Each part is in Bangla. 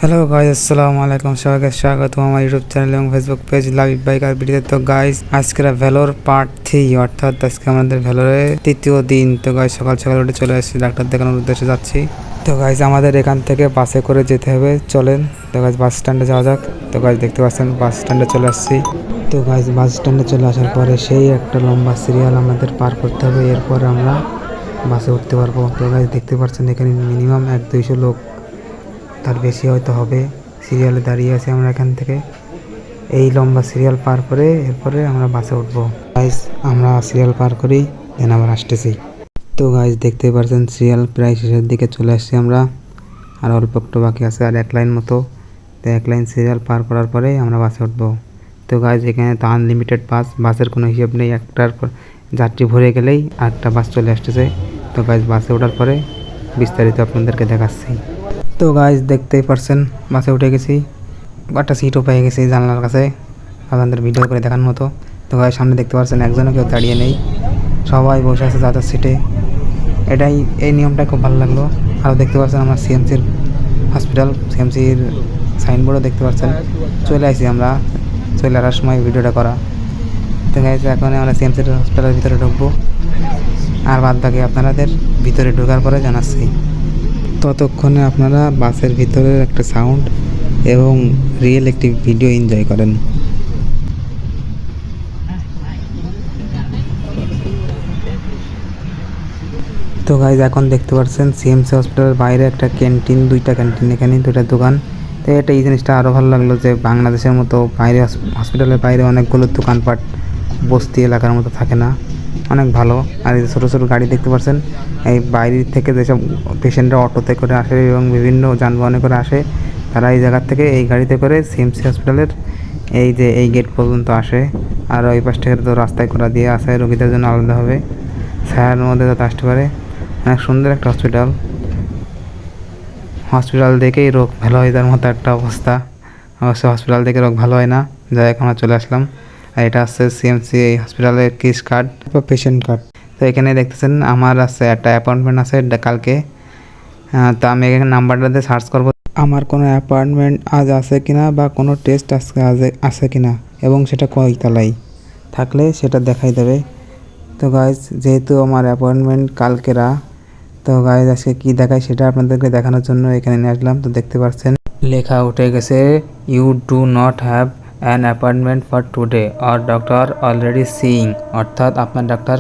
হ্যালো গাইজ, আসসালামু আলাইকুম। সবাইকে স্বাগত আমার ইউটিউব চ্যানেল এবং ফেসবুক পেজ লাভিব বাইকার ভিডিওতে। তো গাইজ আজকের ভ্যালোর পার্ট 3, অর্থাৎ আজকে আমাদের ভ্যালোরে তৃতীয় দিন। তো গাইজ সকাল সকাল উঠে চলে আসছি, ডাক্তার দেখানোর উদ্দেশ্যে যাচ্ছি। তো গাইজ আমাদের এখান থেকে বাসে করে যেতে হবে, চলেন। তো গাইজ বাস স্ট্যান্ডে যাওয়া যাক। তো গাইজ দেখতে পাচ্ছেন বাস স্ট্যান্ডে চলে আসছি। তো গাইজ বাস স্ট্যান্ডে চলে আসার পরে সেই একটা লম্বা সিরিয়াল আমাদের পার করতে হবে, এরপর আমরা বাসে উঠতে পারবো। তো গাইজ দেখতে পাচ্ছেন এখানে মিনিমাম 100-200 লোক, তার বেশি হয়তো হবে, সিরিয়ালে দাঁড়িয়ে আছি আমরা এখান থেকে। এই লম্বা সিরিয়াল পার করে এরপরে আমরা বাসে উঠবো। গাইজ আমরা সিরিয়াল পার করি, দেন আবার আসতেছি। তো গাইজ দেখতেই পাচ্ছেন সিরিয়াল প্রায় শেষের দিকে চলে আসছি আমরা, আর অল্প একটু বাকি আছে, আর 1 লাইন মতো। তো 1 লাইন সিরিয়াল পার করার পরে আমরা বাসে উঠবো। তো গাইজ এখানে তো আনলিমিটেড বাসের কোনো হিসেব নেই, একটার পর যাত্রী ভরে গেলেই আরেকটা বাস চলে আসতেছে। তো গাইজ বাসে ওঠার পরে বিস্তারিত আপনাদেরকে দেখাচ্ছি। তো গাইজ দেখতেই পারছেন বাসে উঠে গেছি, একটা সিটও পেয়ে গেছি জানলার কাছে আপনাদের ভিডিও করে দেখানোর মতো। তো গাইজ সামনে দেখতে পাচ্ছেন একজনও কেউ দাঁড়িয়ে নেই, সবাই বসে আছে যাদের সিটে। এই নিয়মটা খুব ভালো লাগলো। আরও দেখতে পাচ্ছেন আমরা সিএমসির হসপিটাল, সিএমসির সাইনবোর্ডও দেখতে পাচ্ছেন। চলে আসি আমরা, চলে আসার সময় ভিডিওটা করা। তো গাইজ এখন আমরা সিএমসির হসপিটালের ভিতরে ঢুকবো, আর বাদ বাকি আপনাদের ভিতরে ঢোকার পরে জানাচ্ছি। ততক্ষণে আপনারা বাসের ভিতরের একটা সাউন্ড এবং রিয়েল একটি ভিডিও এনজয় করেন। তো গাইজ এখন দেখতে পাচ্ছেন সিএমসি হসপিটালের বাইরে একটা ক্যান্টিন, 2টা ক্যান্টিন, এখানে 2টা দোকান। তো এই জিনিসটা আরও ভালো লাগলো যে বাংলাদেশের মতো বাইরে হসপিটালের বাইরে অনেকগুলো দোকানপাট বস্তি এলাকার মতো থাকে না, অনেক ভালো। আর এই ছোটো ছোটো গাড়ি দেখতে পাচ্ছেন, এই বাইরে থেকে যেসব পেশেন্টরা অটোতে করে আসে এবং বিভিন্ন যানবাহনে করে আসে, তারা এই জায়গার থেকে এই গাড়িতে করে সিএমসি হসপিটালের এই গেট পর্যন্ত আসে। আর ওই পাশ থেকে তো রাস্তায় করা দিয়ে আসে রোগীদের জন্য আলাদাভাবে, ছায়ার মধ্যে যাতে আসতে পারে। অনেক সুন্দর একটা হসপিটাল দেখেই রোগ ভালো হয় তার মতো একটা অবস্থা। অবশ্য হসপিটাল থেকে রোগ ভালো হয় না, যাই এখন চলে আসলাম। আর এটা হচ্ছে সিএমসি এই হসপিটালের কিস কার্ড বা পেশেন্ট কার্ড। তো এখানে দেখতেছেন আমার আছে একটা অ্যাপয়েন্টমেন্ট আছে কালকে। তো আমি এখানে নাম্বারটাতে সার্চ করব আমার কোনো অ্যাপয়েন্টমেন্ট আজ আছে কিনা বা কোনো টেস্ট আজকে আছে কিনা, এবং সেটা কয় তালাই থাকলে সেটা দেখাই দেবে। তো গাইজ যেহেতু আমার অ্যাপয়েন্টমেন্ট কালকেরা, তো গাইজ আজকে কী দেখায় সেটা আপনাদেরকে দেখানোর জন্য এখানে নিয়ে আসলাম। তো দেখতে পাচ্ছেন লেখা উঠে গেছে, you do not have an appointment for today or doctor already seeing, অর্থাৎ আপনার ডাক্তার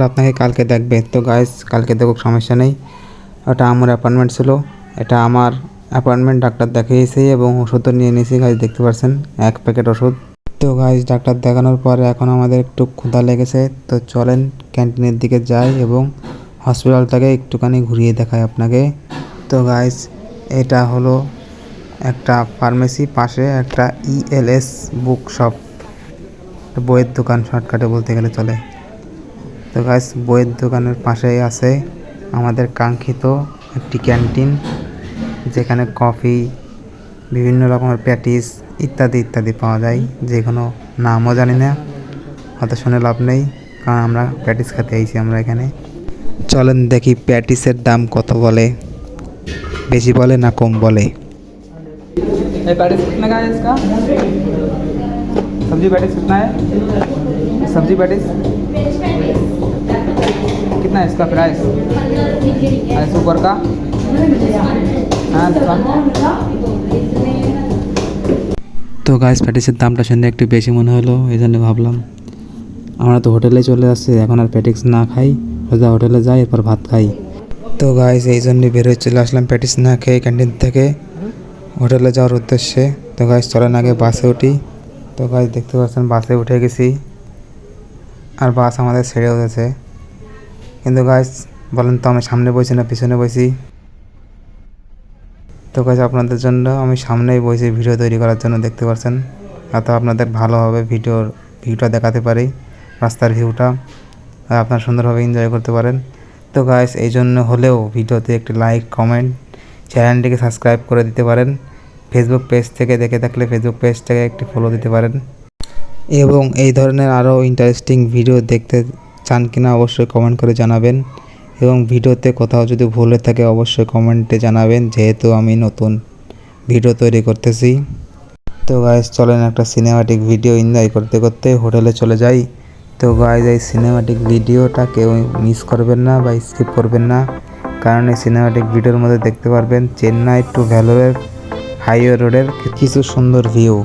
আপনাকে কালকে দেখবে। তো গাইজ কালকে দেখুক, সমস্যা নেই, ওটা আমার অ্যাপয়েন্টমেন্ট ছিল, এটা আমার অ্যাপয়েন্টমেন্ট, ডাক্তার দেখিয়েছি এবং ওষুধও নিয়ে নিয়েছি। গাইজ দেখতে পাচ্ছেন 1 প্যাকেট ওষুধ। তো গাইজ ডাক্তার দেখানোর পরে এখন আমাদের একটু ক্ষুধা লেগেছে, তো চলেন ক্যান্টিনের দিকে যাই এবং হসপিটালটাকে একটুখানি ঘুরিয়ে দেখাই আপনাকে। তো গাইজ এটা হলো একটা ফার্মেসি, পাশে একটা ELS বুক শপ, বইয়ের দোকান শর্টকাটে বলতে গেলে চলে। তো গাইজ বইয়ের দোকানের পাশেই আছে আমাদের কাঙ্ক্ষিত একটি ক্যান্টিন, যেখানে কফি, বিভিন্ন রকমের প্যাটিস ইত্যাদি ইত্যাদি পাওয়া যায়, যেগুলো নামও জানি না, হয়তো শুনে লাভ নেই, কারণ আমরা প্যাটিস খেতে আইছি আমরা এখানে। চলেন দেখি প্যাটিসের দাম কত বলে, বেশি বলে না কম বলে। पैटिस कितना का है इसका? सब्जी पैटिस कितना है? सब्जी पैटिस कितना है इसका प्राइस? सुपर का हाँ তো গাইজ প্যাটিসের দামটা শুনে একটু বেশি মনে হলো, এই জন্য ভাবলাম আমরা তো হোটেলে চলে আসছি, এখন আর প্যাটিস না খাই, সোজা হোটেলে যাই, এরপর ভাত খাই। তো গাইজ এই জন্যই বের হয়ে চলে আসলাম প্যাটিস না খেয়ে ক্যান্টিন থেকে হোটেলে যাওয়ার উদ্দেশ্যে। তো গাইজ চলেন আগে বাসে উঠি। তো গাইজ দেখতে পাচ্ছেন বাসে উঠে গেছি, আর বাস আমাদের ছেড়ে উঠেছে। কিন্তু গাইজ বলেন তো আমি সামনে বসি না পিছনে বসি? তো গাইজ আপনাদের জন্য আমি সামনেই বসি ভিডিও তৈরি করার জন্য, দেখতে পাচ্ছেন, এত আপনাদের ভালোভাবে ভিউটা দেখাতে পারি, রাস্তার ভিউটা, আপনারা সুন্দরভাবে এনজয় করতে পারেন। তো গাইজ এই জন্য হলেও ভিডিওতে একটি লাইক, কমেন্ট, চ্যানেলটিকে সাবস্ক্রাইব করে দিতে পারেন। ফেসবুক পেজ থেকে দেখে থাকলে ফেসবুক পেজটাকে একটি ফলো দিতে পারেন, এবং এই ধরনের আরও ইন্টারেস্টিং ভিডিও দেখতে চান কিনা অবশ্যই কমেন্ট করে জানাবেন। এবং ভিডিওতে কোথাও যদি ভুল হয়ে থাকে অবশ্যই কমেন্টে জানাবেন, যেহেতু আমি নতুন ভিডিও তৈরি করতেছি। তো গাইস চলেন একটা সিনেমাটিক ভিডিও এনজয় করতে করতে হোটেলে চলে যাই। তো গাইস এই সিনেমাটিক ভিডিওটা কেউ মিস করবেন না বা স্কিপ করবেন না, কারণ এই সিনেমাটিক ভিডিওর মধ্যে দেখতে পারবেন চেন্নাই টু ভেলোরের হাইওয়ে রোডের কিছু সুন্দর ভিউ।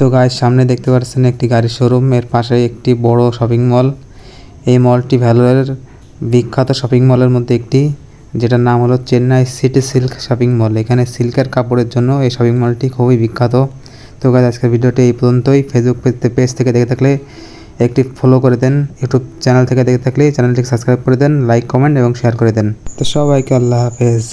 তো গাইস সামনে দেখতে পাচ্ছেন একটি গাড়ির শোরুম, এর পাশে একটি বড় শপিং মল। এই মলটি ভেলোরের বিখ্যাত শপিং মলের মধ্যে একটি, যেটার নাম হলো Chennai city silk shopping mall. এখানে সিল্কের কাপড়ের জন্য এই শপিং মলটি খুবই বিখ্যাত। তো গাইস আজকের ভিডিওটি এই পর্যন্তই। ফেসবুক পেজ থেকে দেখে থাকলে একটি ফলো করে দেন, ইউটিউব চ্যানেল থেকে দেখে থাকলে চ্যানেলটিকে সাবস্ক্রাইব করে দেন, লাইক কমেন্ট এবং শেয়ার করে দেন। তো সবাইকে আল্লাহ হাফেজ।